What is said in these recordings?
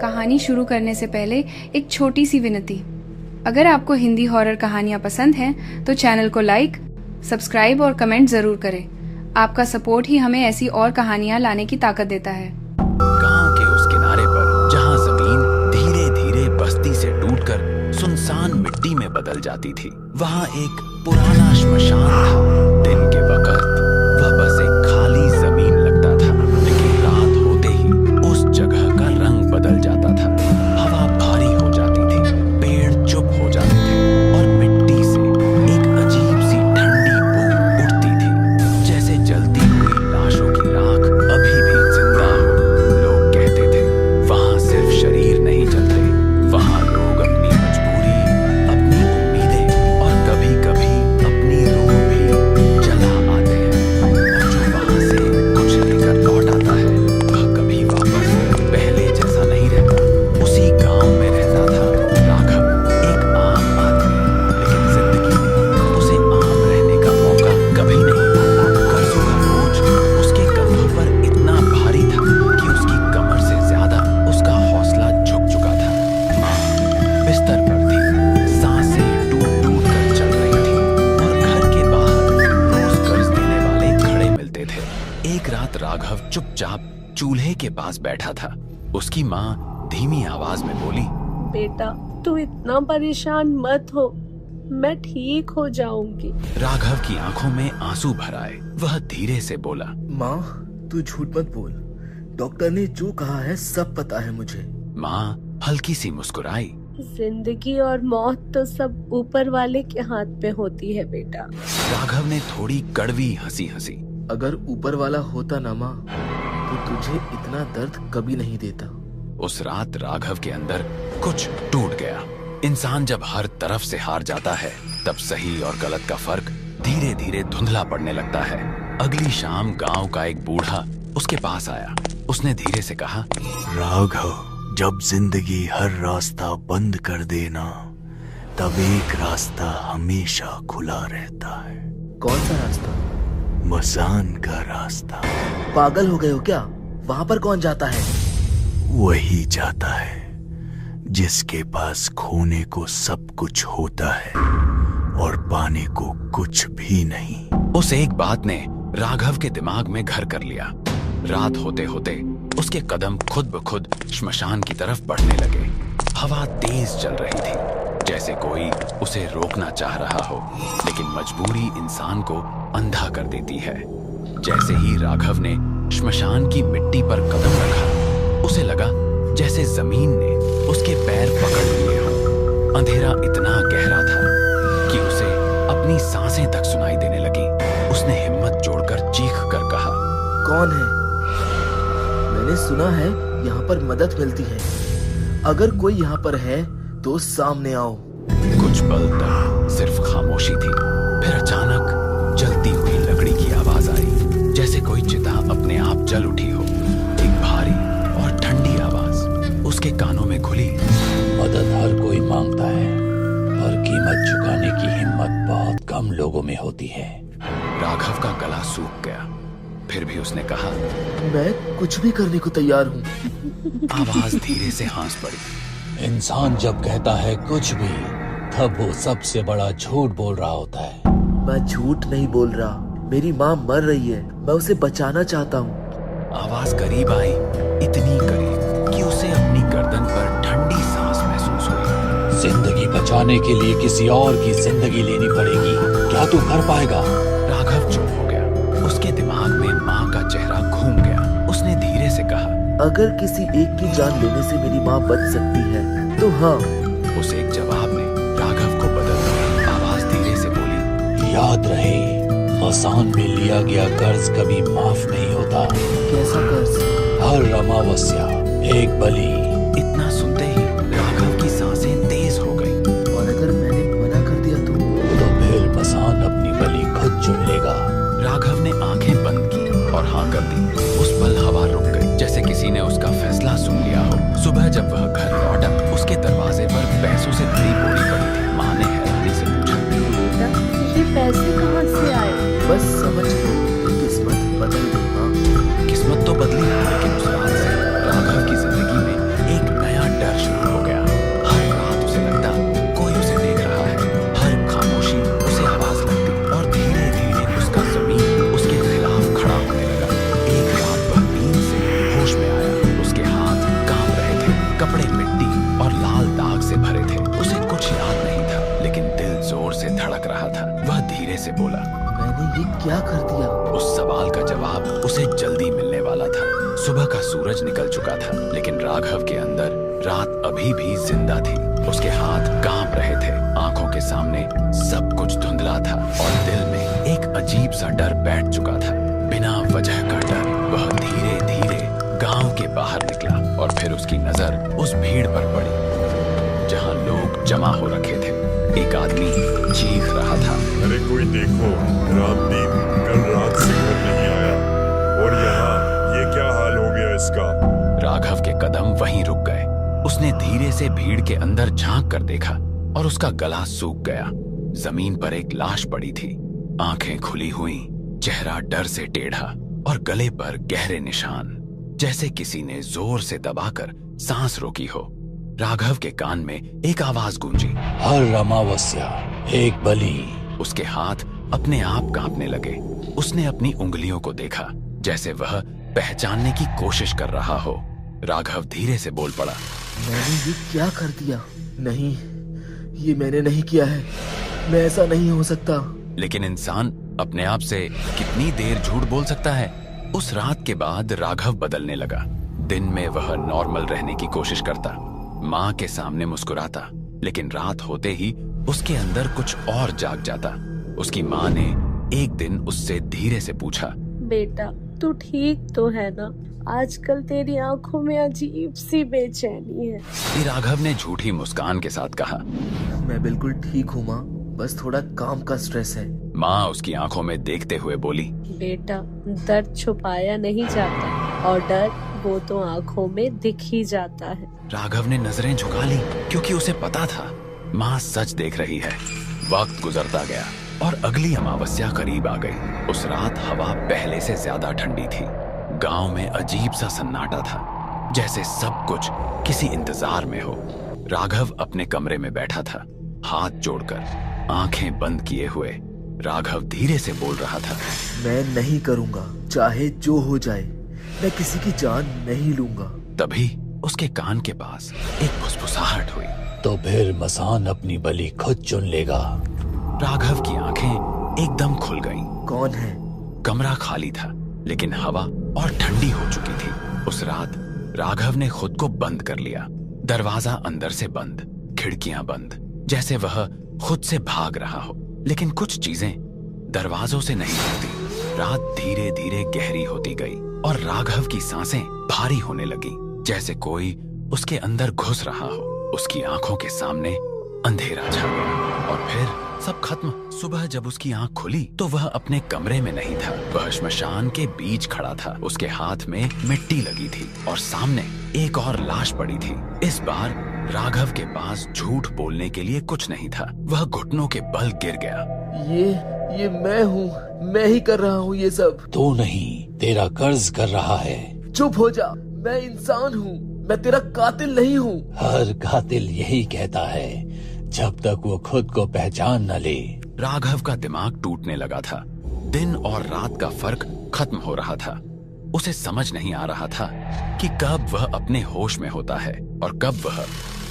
कहानी शुरू करने से पहले एक छोटी सी विनती। अगर आपको हिंदी हॉरर कहानियाँ पसंद हैं तो चैनल को लाइक, सब्सक्राइब और कमेंट जरूर करें। आपका सपोर्ट ही हमें ऐसी और कहानियाँ लाने की ताकत देता है। गांव के उस किनारे पर जहां जमीन धीरे धीरे बस्ती से टूटकर सुनसान मिट्टी में बदल जाती थी, वहां एक पुराना श्मशान था। दिन के वक्त वह बस एक खाली जमीन लगता था, लेकिन रात होते ही उस जगह का रंग बदल जाता था। हवा भारी हो जाती थी, पेड़ चुप हो जाते थे और मिट्टी से एक अजीब सी ठंडी बू उठती थी, जैसे जलती हुई लाशों की राख अभी भी जिंदा हो। लोग कहते थे वहां सिर्फ शरीर नहीं जलते, वहां लोग अपनी मजबूरी, अपनी उम्मीदें और कभी कभी अपनी रूह भी जला आते हैं। और जो वहां से कुछ लेकर लौट आता है वह कभी वापस पहले जैसा नहीं रहता। उसी गांव में रहता था राघव, एक आम आदमी, लेकिन जिंदगी ने उसे आम रहने का मौका कभी नहीं दिया। कर्जों का बोझ उसके कंधों पर इतना भारी था कि उसकी कमर से ज्यादा उसका हौसला झुक चुका था। माँ बिस्तर पर थी, सांसें टूट टूट कर चल रही थी और घर के बाहर रोज कर्ज देने वाले खड़े मिलते थे। एक रात राघव चुपचाप चूल्हे के पास बैठा था। उसकी माँ धीमी आवाज में बोली, बेटा तू इतना परेशान मत हो, मैं ठीक हो जाऊंगी। राघव की आंखों में आंसू भर आए। वह धीरे से बोला, माँ तू झूठ मत बोल, डॉक्टर ने जो कहा है सब पता है मुझे। माँ हल्की सी मुस्कुराई। जिंदगी और मौत तो सब ऊपर वाले के हाथ पे होती है बेटा। राघव ने थोड़ी कड़वी हंसी हंसी। अगर ऊपर वाला होता ना माँ तो तुझे इतना दर्द कभी नहीं देता। उस रात राघव के अंदर कुछ टूट गया। इंसान जब हर तरफ से हार जाता है तब सही और गलत का फर्क धीरे धीरे धुंधला पड़ने लगता है। अगली शाम गांव का एक बूढ़ा उसके पास आया। उसने धीरे से कहा, राघव, जब जिंदगी हर रास्ता बंद कर देना तब एक रास्ता हमेशा खुला रहता है। कौन सा रास्ता? मसान का रास्ता। पागल हो गए हो क्या? वहाँ पर कौन जाता है? वही जाता है जिसके पास खोने को सब कुछ होता है और पाने को कुछ भी नहीं। उस एक बात ने राघव के दिमाग में घर कर लिया। रात होते होते उसके कदम खुद ब खुद श्मशान की तरफ बढ़ने लगे। हवा तेज चल रही थी, जैसे कोई उसे रोकना चाह रहा हो, लेकिन मजबूरी इंसान को अंधा कर देती है। जैसे ही राघव ने श्मशान की मिट्टी पर कदम रखा, उसे लगा जैसे जमीन ने उसके पैर पकड़ लिए हों। अंधेरा इतना गहरा था कि उसे अपनी सांसें तक सुनाई देने लगी। उसने हिम्मत जोड़कर चीख कर कहा, कौन है? मैंने सुना है यहाँ पर मदद मिलती है। अगर कोई यहाँ पर है तो सामने आओ। कुछ पल तक सिर्फ खामोशी थी, फिर अचानक जलती हुई लकड़ी की आवाज आई, जैसे कोई चिता अपने आप जल उठी हो। एक भारी और ठंडी आवाज उसके कानों में घुली। मदद हर कोई मांगता है, पर कीमत चुकाने की हिम्मत बहुत कम लोगों में होती है। राघव का गला सूख गया, फिर भी उसने कहा, मैं कुछ भी करने को तैयार हूँ। आवाज धीरे से हंस पड़ी। इंसान जब कहता है कुछ भी, तब वो सबसे बड़ा झूठ बोल रहा होता है। मैं झूठ नहीं बोल रहा, मेरी माँ मर रही है, मैं उसे बचाना चाहता हूँ। आवाज करीब आई, इतनी करीब कि उसे अपनी गर्दन पर ठंडी सांस महसूस हुई। जिंदगी बचाने के लिए किसी और की जिंदगी लेनी पड़ेगी, क्या तू कर पाएगा? राघव चुप हो गया। उसके दिमाग में माँ का चेहरा घूम गया। उसने धीरे से कहा, अगर किसी एक की जान लेने से मेरी माँ बच सकती है तो हाँ। उस एक जवाब ने राघव को बदल दिया। आवाज धीरे से बोली, याद रहे, मसान में लिया गया कर्ज कभी माफ नहीं होता। कैसा कर्ज? हर अमावस्या एक बलि। इतना सुनते ही राघव की सांसें तेज हो गई। और अगर मैंने मना कर दिया तो फिर मसान अपनी बलि खुद चुन लेगा। राघव ने आंखें बंद की और हाँ कर दी। उस पल हवा रुक गई, जैसे किसी ने उसका फैसला सुन लिया हो। सुबह जब वह घर लौटा, उसके दरवाजे पर पैसों से भरी बोरी पड़ी थी। माँ ने हैरानी से पूछा, बेटा ये पैसे कहाँ से आए? बस समझ लो, किस्मत बदल गई माँ। किस्मत तो बदली, लेकिन उस रात से राघव की जिंदगी में एक नया सुबह का सूरज निकल चुका था, लेकिन राघव के अंदर रात अभी भी जिंदा थी। उसके हाथ कांप रहे थे, आंखों के सामने सब कुछ धुंधला था और दिल में एक अजीब सा डर बैठ चुका था। बिना वजह का डर। वह धीरे धीरे गांव के बाहर निकला और फिर उसकी नजर उस भीड़ पर पड़ी जहां लोग जमा हो रखे थे। एक आदमी चीख रहा था, अरे कोई देखो, रामदीप कल रात से घर नहीं आया और यहाँ ये क्या हाल हो गया इसका। राघव के कदम वहीं रुक गए। उसने धीरे से भीड़ के अंदर झांक कर देखा और उसका गला सूख गया। जमीन पर एक लाश पड़ी थी, आंखें खुली हुई, चेहरा डर से टेढ़ा और गले पर गहरे निशान, जैसे किसी ने जोर से दबाकर सांस रोकी हो। राघव के कान में एक आवाज गूंजी, हर अमावस्या एक बलि। उसके हाथ अपने आप कांपने लगे। उसने अपनी उंगलियों को देखा, जैसे वह पहचानने की कोशिश कर रहा हो। राघव धीरे से बोल पड़ा, मैंने ये क्या कर दिया? नहीं, ये मैंने नहीं किया है। मैं ऐसा नहीं हो सकता। लेकिन इंसान अपने आप से कितनी देर झूठ बोल सकता है? उस रात के बाद राघव बदलने लगा। दिन में वह नॉर्मल रहने की कोशिश करता, माँ के सामने मुस्कुराता, लेकिन रात होते ही उसके अंदर कुछ और जाग जाता। उसकी माँ ने एक दिन उससे धीरे से पूछा, बेटा तू ठीक तो है ना? आजकल तेरी आंखों में अजीब सी बेचैनी है। फिर राघव ने झूठी मुस्कान के साथ कहा, मैं बिल्कुल ठीक हूँ माँ, बस थोड़ा काम का स्ट्रेस है। माँ उसकी आंखों में देखते हुए बोली, बेटा दर्द छुपाया नहीं जाता और डर वो तो आंखों में दिख ही जाता है। राघव ने नजरें झुका ली, क्योंकि उसे पता था माँ सच देख रही है। वक्त गुजरता गया और अगली अमावस्या करीब आ गई। उस रात हवा पहले से ज्यादा ठंडी थी। गांव में अजीब सा सन्नाटा था, जैसे सब कुछ किसी इंतजार में हो। राघव अपने कमरे में बैठा था, हाथ जोड़कर, आंखें बंद किए हुए। राघव धीरे से बोल रहा था, मैं नहीं करूँगा, चाहे जो हो जाए। मैं किसी की जान नहीं लूंगा। तभी उसके कान के पास एक फुसफुसाहट हुई। तो फिर मसान अपनी बलि खुद चुन लेगा। राघव की आंखें एकदम खुल गईं। कौन है? कमरा खाली था, लेकिन हवा और ठंडी हो चुकी थी। उस रात राघव ने खुद को बंद कर लिया। दरवाजा अंदर से बंद, खिड़कियां बंद, जैसे वह खुद से भाग रहा हो। लेकिन कुछ चीजें दरवाजों से नहीं होती। रात धीरे धीरे गहरी होती गई और राघव की सांसें भारी होने लगी, जैसे कोई उसके अंदर घुस रहा हो। उसकी आंखों के सामने अंधेरा छा गया और फिर सब खत्म। सुबह जब उसकी आंख खुली तो वह अपने कमरे में नहीं था, वह श्मशान के बीच खड़ा था। उसके हाथ में मिट्टी लगी थी और सामने एक और लाश पड़ी थी। इस बार राघव के पास झूठ बोलने के लिए कुछ नहीं था। वह घुटनों के बल गिर गया। ये मैं हूँ, मैं ही कर रहा हूँ ये सब। तू नहीं, तेरा कर्ज कर रहा है। चुप हो जा, मैं इंसान हूँ, मैं तेरा कातिल नहीं हूँ। हर कातिल यही कहता है, जब तक वो खुद को पहचान न ले। राघव का दिमाग टूटने लगा था। दिन और रात का फर्क खत्म हो रहा था। उसे समझ नहीं आ रहा था कि कब वह अपने होश में होता है और कब वह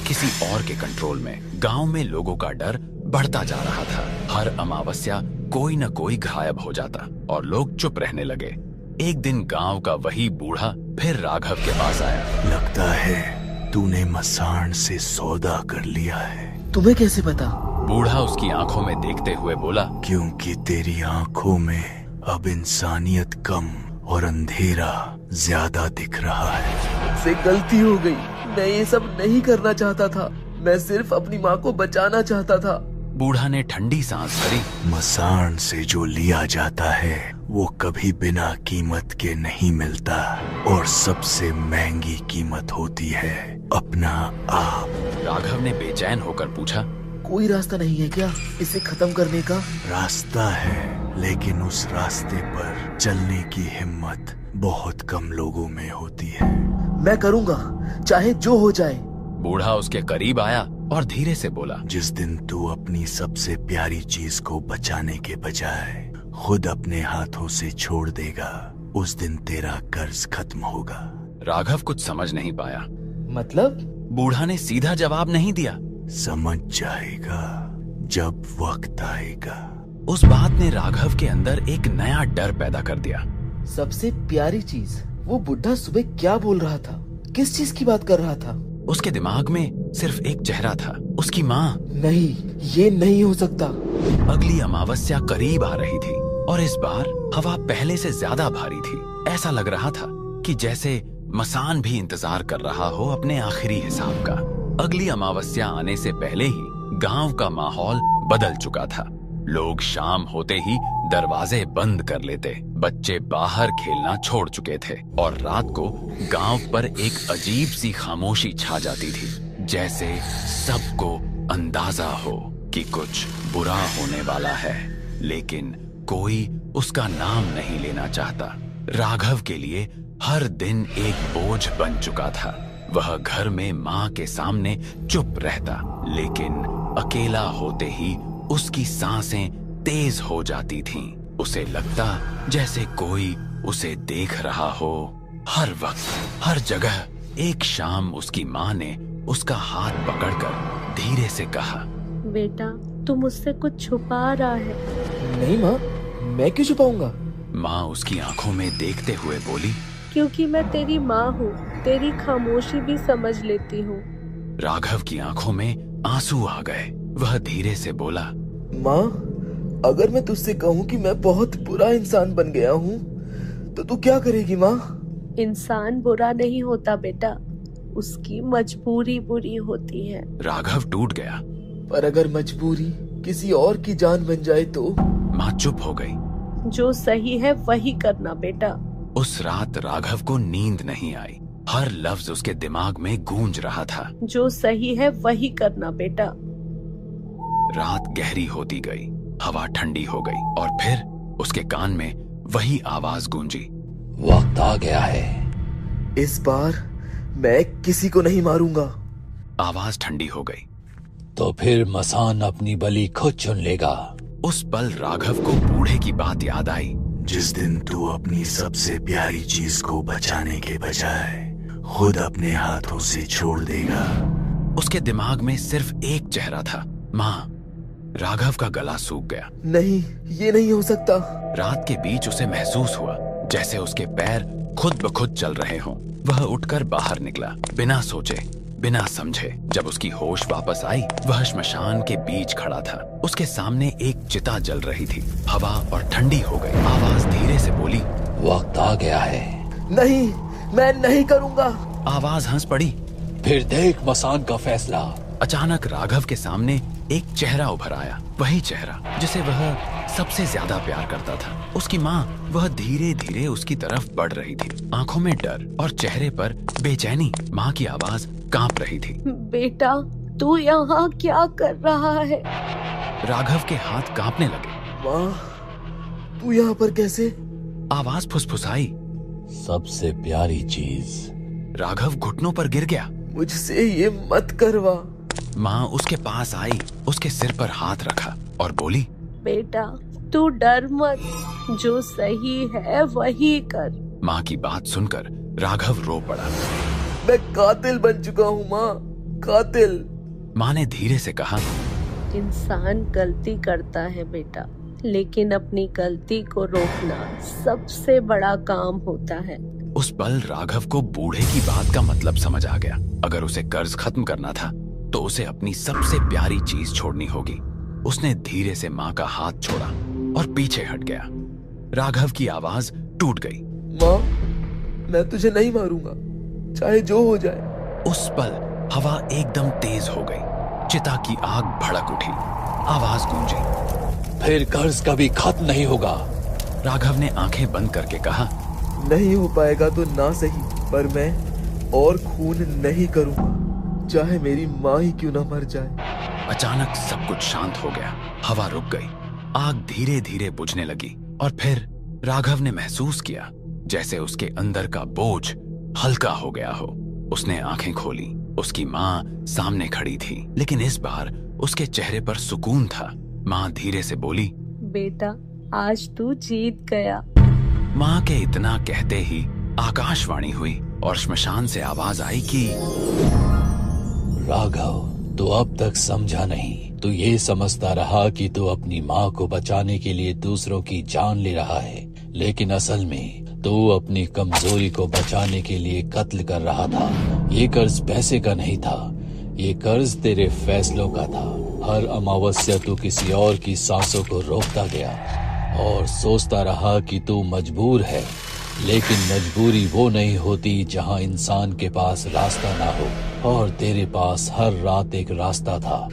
किसी और के कंट्रोल में। गांव में लोगों का डर बढ़ता जा रहा था। हर अमावस्या कोई न कोई गायब हो जाता और लोग चुप रहने लगे। एक दिन गांव का वही बूढ़ा फिर राघव के पास आया। लगता है तूने मसान से सौदा कर लिया है। तुम्हें कैसे पता? बूढ़ा उसकी आंखों में देखते हुए बोला, क्योंकि तेरी आंखों में अब इंसानियत कम और अंधेरा ज्यादा दिख रहा है। मुझसे गलती हो गई, मैं ये सब नहीं करना चाहता था। मैं सिर्फ अपनी माँ को बचाना चाहता था। बूढ़ा ने ठंडी सांस भरी। मसान से जो लिया जाता है वो कभी बिना कीमत के नहीं मिलता और सबसे महंगी कीमत होती है अपना आप। राघव ने बेचैन होकर पूछा, कोई रास्ता नहीं है क्या इसे खत्म करने का? रास्ता है, लेकिन उस रास्ते पर चलने की हिम्मत बहुत कम लोगों में होती है। मैं करूँगा, चाहे जो हो जाए। बूढ़ा उसके करीब आया और धीरे से बोला, जिस दिन तू अपनी सबसे प्यारी चीज को बचाने के बजाय खुद अपने हाथों से छोड़ देगा, उस दिन तेरा कर्ज खत्म होगा। राघव कुछ समझ नहीं पाया। मतलब? बूढ़ा ने सीधा जवाब नहीं दिया। समझ जाएगा जब वक्त आएगा। उस बात ने राघव के अंदर एक नया डर पैदा कर दिया। सबसे प्यारी चीज, वो बुढ़ा सुबह क्या बोल रहा था? किस चीज की बात कर रहा था? उसके दिमाग में सिर्फ एक चेहरा था, उसकी माँ। नहीं, ये नहीं हो सकता। अगली अमावस्या करीब आ रही थी और इस बार हवा पहले से ज्यादा भारी थी। ऐसा लग रहा था कि जैसे मसान भी इंतजार कर रहा हो अपने आखिरी हिसाब का। अगली अमावस्या आने से पहले ही गांव का माहौल बदल चुका था। लोग शाम होते ही दरवाजे बंद कर लेते, बच्चे बाहर खेलना छोड़ चुके थे और रात को गांव पर एक अजीब सी खामोशी छा जाती थी, जैसे सबको अंदाजा हो कि कुछ बुरा होने वाला है, लेकिन कोई उसका नाम नहीं लेना चाहता। राघव के लिए हर दिन एक बोझ बन चुका था। वह घर में माँ के सामने चुप रहता, लेकिन अकेला होते ही उसकी सांसें तेज हो जाती थीं। उसे लगता जैसे कोई उसे देख रहा हो। हर वक्त, हर जगह। एक शाम उसकी माँ ने उसका हाथ पकड़कर धीरे से कहा, बेटा, तू मुझसे कुछ छुपा रहा है। नहीं माँ, मैं क्यों छुपाऊंगा? माँ उसकी आंखों में देखते हुए बोली, क्योंकि मैं तेरी माँ हूँ, तेरी खामोशी भी समझ लेती हूँ। राघव की आंखों में आंसू आ गए। वह धीरे से बोला, माँ, अगर मैं तुझसे कहूँ कि मैं बहुत बुरा इंसान बन गया हूँ, तो तू क्या करेगी माँ? इंसान बुरा नहीं होता बेटा, उसकी मजबूरी बुरी होती है। राघव टूट गया। पर अगर मजबूरी किसी और की जान बन जाए तो? माँ चुप हो गई। जो सही है वही करना बेटा। उस रात राघव को नींद नहीं आई। हर लफ्ज उसके दिमाग में गूंज रहा था। जो सही है वही करना बेटा। रात गहरी होती गई, हवा ठंडी हो गई और फिर उसके कान में वही आवाज गूंजी, वक्त आ गया है। इस बार मैं किसी को नहीं मारूंगा। आवाज ठंडी हो गई। तो फिर मसान अपनी बलि खुद चुन लेगा। उस पल राघव को बूढ़े की बात याद आई। जिस दिन तू अपनी सबसे प्यारी चीज को बचाने के बजाय खुद अपने हाथों से छोड़ देगा। उसके दिमाग में सिर्फ एक चेहरा था, माँ। राघव का गला सूख गया। नहीं, ये नहीं हो सकता। रात के बीच उसे महसूस हुआ जैसे उसके पैर खुद ब खुद चल रहे हों। वह उठकर बाहर निकला, बिना सोचे, बिना समझे। जब उसकी होश वापस आई, वह श्मशान के बीच खड़ा था। उसके सामने एक चिता जल रही थी। हवा और ठंडी हो गई। आवाज धीरे से बोली, वक्त आ गया है। नहीं, मैं नहीं करूंगा। आवाज हंस पड़ी। फिर देख मसान का फैसला। अचानक राघव के सामने एक चेहरा उभर आया, वही चेहरा जिसे वह सबसे ज्यादा प्यार करता था। उसकी माँ। वह धीरे धीरे उसकी तरफ बढ़ रही थी, आंखों में डर और चेहरे पर बेचैनी। माँ की आवाज कांप रही थी, बेटा, तू यहाँ क्या कर रहा है? राघव के हाथ कांपने लगे। माँ, तू यहाँ पर कैसे? आवाज फुसफुसाई, सबसे प्यारी चीज। राघव घुटनों पर गिर गया। मुझसे ये मत करवा। माँ उसके पास आई, उसके सिर पर हाथ रखा और बोली, बेटा, तू डर मत, जो सही है वही कर। माँ की बात सुनकर राघव रो पड़ा। मैं कातिल बन चुका हूँ माँ, कातिल। माँ ने धीरे से कहा, इंसान गलती करता है बेटा, लेकिन अपनी गलती को रोकना सबसे बड़ा काम होता है। उस पल राघव को बूढ़े की बात का मतलब समझ आ गया। अगर उसे कर्ज खत्म करना था तो उसे अपनी सबसे प्यारी चीज छोड़नी होगी। उसने धीरे से माँ का हाथ छोड़ा और पीछे हट गया। राघव की आवाज टूट गई, माँ, मैं तुझे नहीं मारूंगा, चाहे जो हो जाए। उस पल हवा एकदम तेज हो गई। चिता की आग भड़क उठी। आवाज गूंजी, फिर कर्ज कभी खत्म नहीं होगा। राघव ने आंखें बंद करके कहा, नहीं हो पाएगा तो ना सही, पर मैं और खून नहीं करूंगा, चाहे मेरी माँ ही क्यों ना मर जाए। अचानक सब कुछ शांत हो गया। हवा रुक गई, आग धीरे धीरे बुझने लगी और फिर राघव ने महसूस किया जैसे उसके अंदर का बोझ हल्का हो गया हो। उसने आंखें खोली। उसकी माँ सामने खड़ी थी, लेकिन इस बार उसके चेहरे पर सुकून था। माँ धीरे से बोली, बेटा, आज तू जीत गया। माँ के इतना कहते ही आकाशवाणी हुई और श्मशान से आवाज आई कि राघव, तू अब तक समझा नहीं। तू ये समझता रहा कि तू अपनी माँ को बचाने के लिए दूसरों की जान ले रहा है, लेकिन असल में तू अपनी कमजोरी को बचाने के लिए कत्ल कर रहा था। ये कर्ज पैसे का नहीं था, ये कर्ज तेरे फैसलों का था। हर अमावस्या तू किसी और की सांसों को रोकता गया और सोचता रहा कि तू मजबूर है, लेकिन मजबूरी वो नहीं होती जहां इंसान के पास रास्ता ना हो। और तेरे पास हर रात एक रास्ता था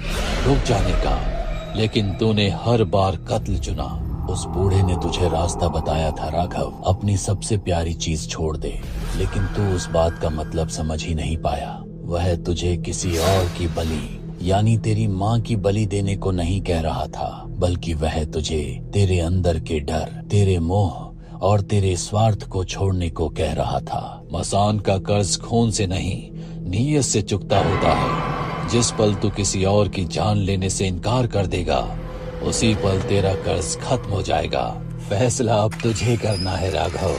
रुक जाने का, लेकिन तूने हर बार कत्ल चुना। उस बूढ़े ने तुझे रास्ता बताया था राघव, अपनी सबसे प्यारी चीज छोड़ दे, लेकिन तू उस बात का मतलब समझ ही नहीं पाया। वह तुझे किसी और की बलि यानी तेरी माँ की बलि देने को नहीं कह रहा था, बल्कि वह तुझे तेरे अंदर के डर, तेरे मोह और तेरे स्वार्थ को छोड़ने को कह रहा था। मसान का कर्ज खून से नहीं, नीयत से चुकता होता है। जिस पल तू किसी और की जान लेने से इनकार कर देगा, उसी पल तेरा कर्ज खत्म हो जाएगा। फैसला अब तुझे करना है राघव,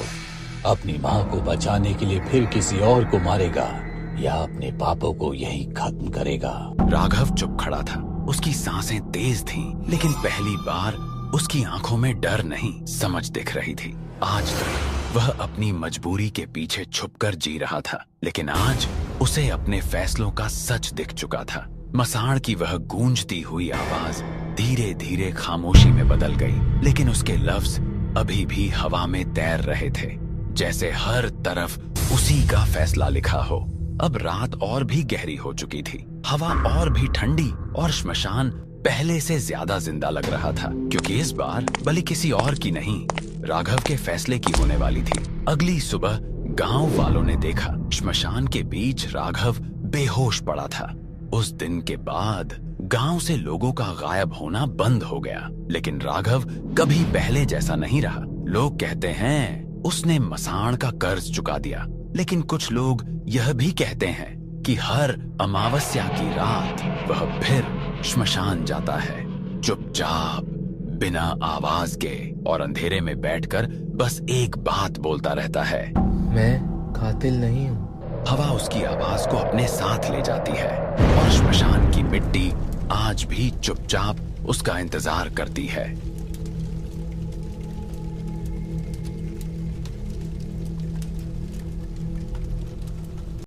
अपनी माँ को बचाने के लिए फिर किसी और को मारेगा या अपने पापों को यही खत्म करेगा। राघव चुप खड़ा था। उसकी सांसें तेज थीं, लेकिन पहली बार उसकी आंखों में डर नहीं, समझ दिख रही थी। आज तक वह अपनी मजबूरी के पीछे छुपकर जी रहा था, लेकिन आज उसे अपने फैसलों का सच दिख चुका था। मसाण की वह गूंजती हुई आवाज धीरे धीरे खामोशी में बदल गई, लेकिन उसके लफ्ज अभी भी हवा में तैर रहे थे, जैसे हर तरफ उसी का फैसला लिखा हो। अब रात और भी गहरी हो चुकी थी, हवा और भी ठंडी, और श्मशान पहले से ज्यादा जिंदा लग रहा था, क्योंकि इस बार बलि किसी और की नहीं, राघव के फैसले की होने वाली थी। अगली सुबह गांव वालों ने देखा श्मशान के बीच राघव बेहोश पड़ा था। उस दिन के बाद गांव से लोगों का गायब होना बंद हो गया, लेकिन राघव कभी पहले जैसा नहीं रहा। लोग कहते हैं उसने मसाण का कर्ज चुका दिया, लेकिन कुछ लोग यह भी कहते हैं कि हर अमावस्या की रात वह फिर श्मशान जाता है, चुपचाप, बिना आवाज के, और अंधेरे में बैठकर बस एक बात बोलता रहता है, मैं कातिल नहीं हूँ। हवा उसकी आवाज को अपने साथ ले जाती है, और श्मशान की मिट्टी आज भी चुपचाप उसका इंतजार करती है।